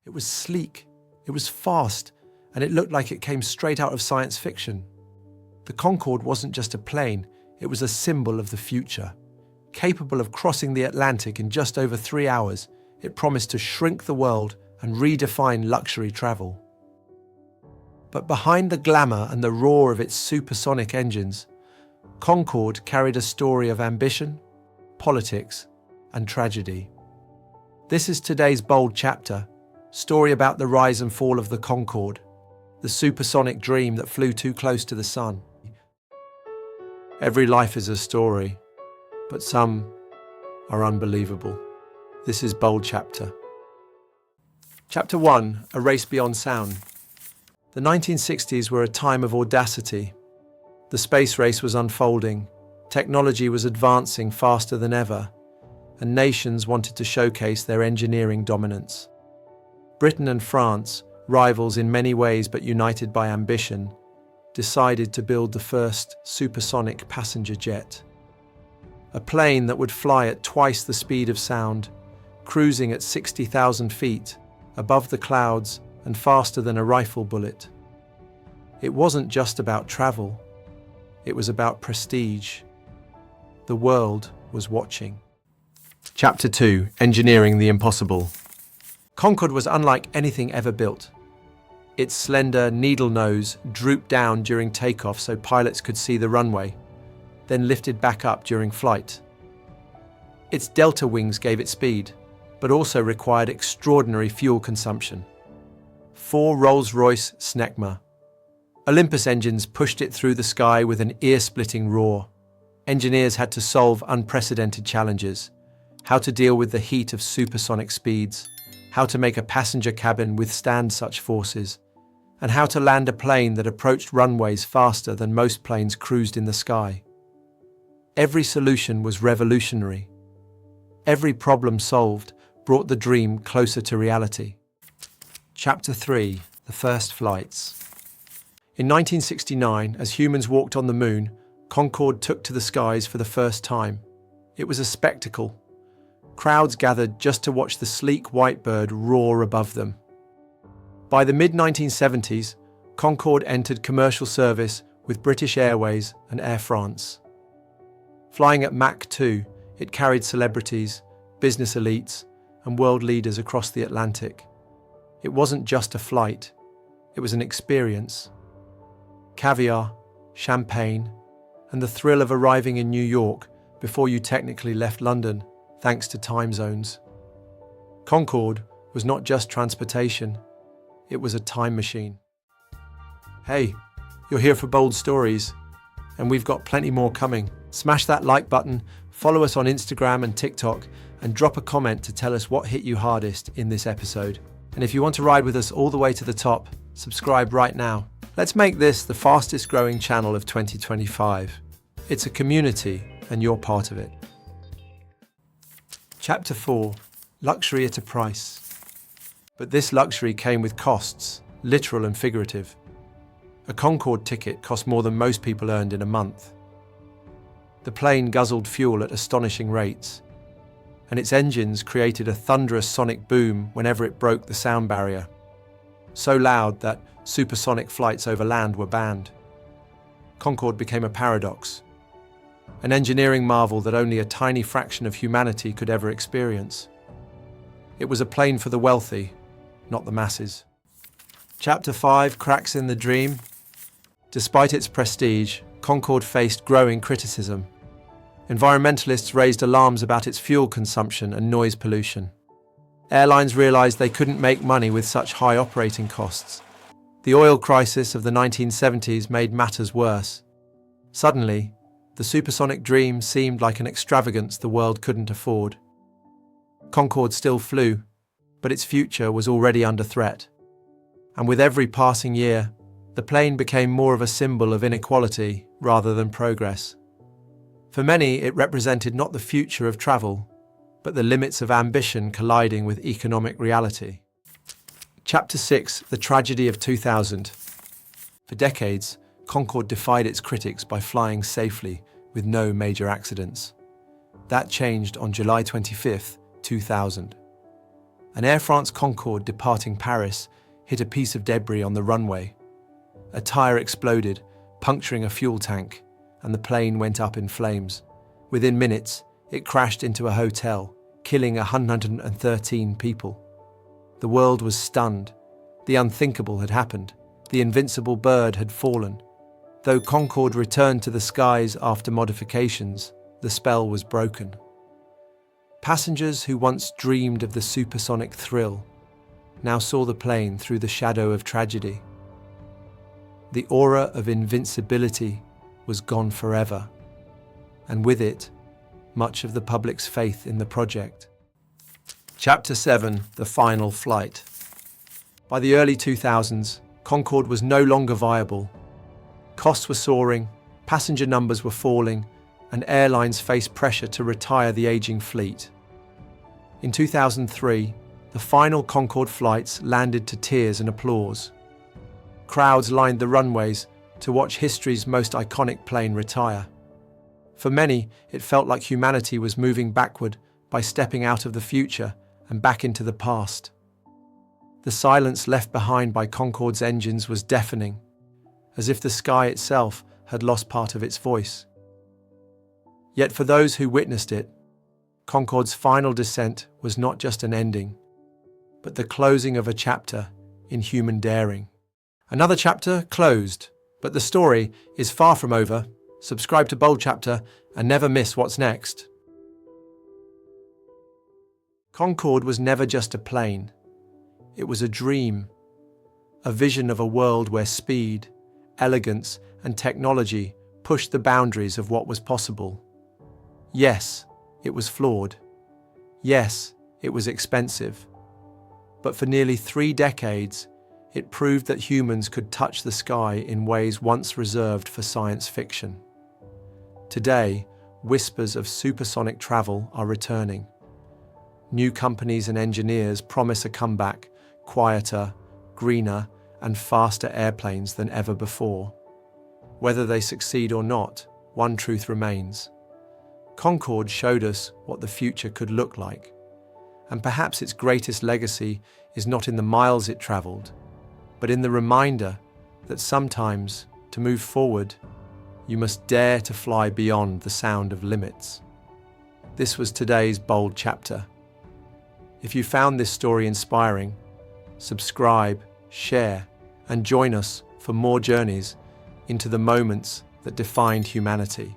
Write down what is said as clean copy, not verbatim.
It was sleek, it was fast, and it looked like it came straight out of science fiction. The Concorde wasn't just a plane, it was a symbol of the future. Capable of crossing the Atlantic in just over 3 hours, it promised to shrink the world and redefine luxury travel. But behind the glamour and the roar of its supersonic engines, Concorde carried a story of ambition, politics, and tragedy. This is today's bold chapter, story about the rise and fall of the Concorde, the supersonic dream that flew too close to the sun. Every life is a story, but some are unbelievable. This is bold chapter. Chapter 1, A Race Beyond Sound. The 1960s were a time of audacity. The space race was unfolding, technology was advancing faster than ever, and nations wanted to showcase their engineering dominance. Britain and France, rivals in many ways but united by ambition, decided to build the first supersonic passenger jet. A plane that would fly at twice the speed of sound, cruising at 60,000 feet, above the clouds and faster than a rifle bullet. It wasn't just about travel, it was about prestige. The world was watching. Chapter 2, Engineering the Impossible. Concorde was unlike anything ever built. Its slender needle nose drooped down during takeoff so pilots could see the runway, then lifted back up during flight. Its delta wings gave it speed, but also required extraordinary fuel consumption. 4 Rolls-Royce Snecma Olympus engines pushed it through the sky with an ear-splitting roar. Engineers had to solve unprecedented challenges: how to deal with the heat of supersonic speeds, how to make a passenger cabin withstand such forces, and how to land a plane that approached runways faster than most planes cruised in the sky. Every solution was revolutionary. Every problem solved brought the dream closer to reality. Chapter 3, The First Flights. In 1969, as humans walked on the moon, Concorde took to the skies for the first time. It was a spectacle. Crowds gathered just to watch the sleek white bird roar above them. By the mid-1970s, Concorde entered commercial service with British Airways and Air France. Flying at Mach 2, it carried celebrities, business elites, and world leaders across the Atlantic. It wasn't just a flight, it was an experience. Caviar, champagne, and the thrill of arriving in New York before you technically left London, thanks to time zones. Concorde was not just transportation, it was a time machine. Hey, you're here for bold stories, and we've got plenty more coming. Smash that like button, follow us on Instagram and TikTok, and drop a comment to tell us what hit you hardest in this episode. And if you want to ride with us all the way to the top, subscribe right now. Let's make this the fastest growing channel of 2025. It's a community, and you're part of it. Chapter 4, Luxury at a Price. But this luxury came with costs, literal and figurative. A Concorde ticket cost more than most people earned in a month. The plane guzzled fuel at astonishing rates, and its engines created a thunderous sonic boom whenever it broke the sound barrier, so loud that supersonic flights over land were banned. Concorde became a paradox, an engineering marvel that only a tiny fraction of humanity could ever experience. It was a plane for the wealthy, not the masses. Chapter 5, Cracks in the Dream. Despite its prestige, Concorde faced growing criticism. Environmentalists raised alarms about its fuel consumption and noise pollution. Airlines realized they couldn't make money with such high operating costs. The oil crisis of the 1970s made matters worse. Suddenly, the supersonic dream seemed like an extravagance the world couldn't afford. Concorde still flew, but its future was already under threat. And with every passing year, the plane became more of a symbol of inequality rather than progress. For many, it represented not the future of travel, but the limits of ambition colliding with economic reality. Chapter 6, The Tragedy of 2000. For decades, Concorde defied its critics by flying safely with no major accidents. That changed on July 25, 2000. An Air France Concorde departing Paris hit a piece of debris on the runway. A tire exploded, puncturing a fuel tank, and the plane went up in flames. Within minutes, it crashed into a hotel, killing 113 people. The world was stunned. The unthinkable had happened. The invincible bird had fallen. Though Concorde returned to the skies after modifications, the spell was broken. Passengers who once dreamed of the supersonic thrill now saw the plane through the shadow of tragedy. The aura of invincibility was gone forever, and with it, much of the public's faith in the project. Chapter 7: The Final Flight. By the early 2000s, Concorde was no longer viable. Costs were soaring, passenger numbers were falling, and airlines faced pressure to retire the aging fleet. In 2003, the final Concorde flights landed to tears and applause. Crowds lined the runways to watch history's most iconic plane retire. For many, it felt like humanity was moving backward by stepping out of the future and back into the past. The silence left behind by Concorde's engines was deafening, as if the sky itself had lost part of its voice. Yet for those who witnessed it, Concorde's final descent was not just an ending, but the closing of a chapter in human daring. Another chapter closed, but the story is far from over. Subscribe to Bold Chapter and never miss what's next. Concorde was never just a plane. It was a dream, a vision of a world where speed, elegance, and technology pushed the boundaries of what was possible. Yes, it was flawed. Yes, it was expensive. But for nearly 3 decades, it proved that humans could touch the sky in ways once reserved for science fiction. Today, whispers of supersonic travel are returning. New companies and engineers promise a comeback, quieter, greener, and faster airplanes than ever before. Whether they succeed or not, one truth remains. Concorde showed us what the future could look like. And perhaps its greatest legacy is not in the miles it travelled, but in the reminder that sometimes, to move forward, you must dare to fly beyond the sound of limits. This was today's Bold Chapter. If you found this story inspiring, subscribe, share, and join us for more journeys into the moments that defined humanity.